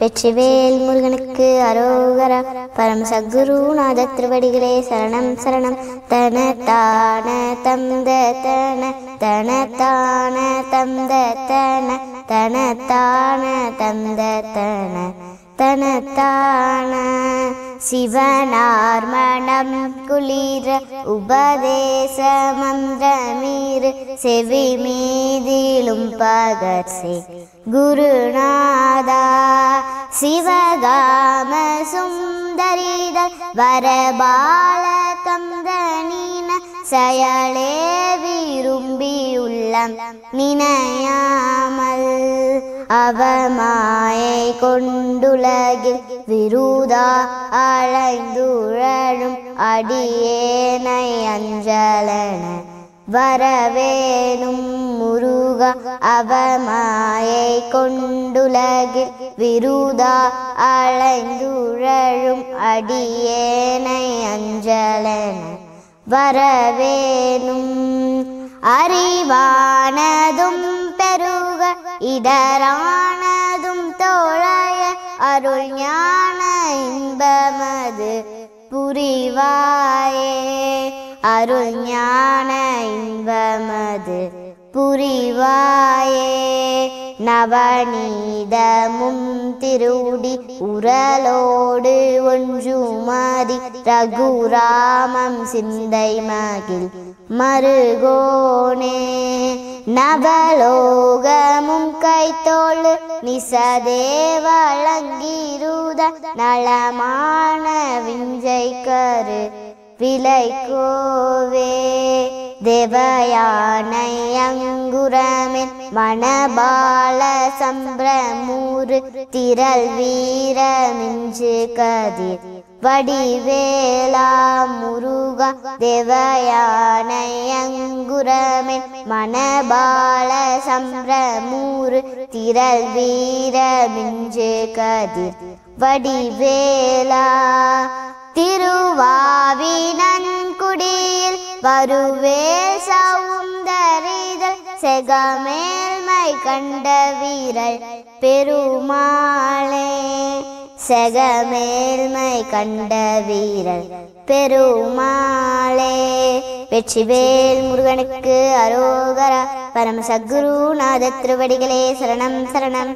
வெற்றிவேல் முருகனுக்கு அரோகரா. பரம சத்குருநாத திருவடிகளே சரணம் சரணம். தன தான தந்த தன தன தான தந்த தன தன தான தந்த தன தன தான. சிவனார் மனம் குளிர உபதேச மந்திரமீறு செவி மீதிலும் பகர்சே குருநாதா. சிவகாம சுந்தரிதல் வரபால கந்தனின செயலே விரும்பி உள்ளம் நினையாமல் அவமாயை கொண்டுலகில் விருதா அலைந்துழலும் அடியேனை அஞ்சலன வரவேணும் முருகா. அவமாயை கொண்டுலகில் விருதா அலைந்துழலும் அடியேனை அஞ்சலன வரவேணும். அறிவானதும் பெருக இடரானதும் தோழய அருள் ஞான இன்பமது புரிவாயே. அருள் ஞான இன்பமது புரிவாயே. நவநீதமும் திருடி உரலோடு ஒன்றுமதி ரகுராமம் சிந்தை மகிழ் மருகோனே. நவலோகமும் கைத்தோள் நிசதேவ வழங்கிருத நலமான விஞ்சை கரு விலைக்கோவே. தேவயானை அங்குரமின் மணபால சம்பிரமூறு திரள் வீர மிஞ்சு கதிர் வடிவேலா முருகா. தேவயானை அங்குரமின் மணபால சம்பிரமூறு திரள் வீர மிஞ்சு கதிர் வடிவேலா. திருவாவினன்குடியில் வருவேல் சவுந்தரிதழ் செகமேல்மை கண்ட வீரல் பெருமாளே. செகமேல்மை கண்ட வீரல் பெருமாளே. வெற்றிவேல் முருகனுக்கு அரோகரா. பரம சத்குருநாத திருவடிகளே சரணம் சரணம்.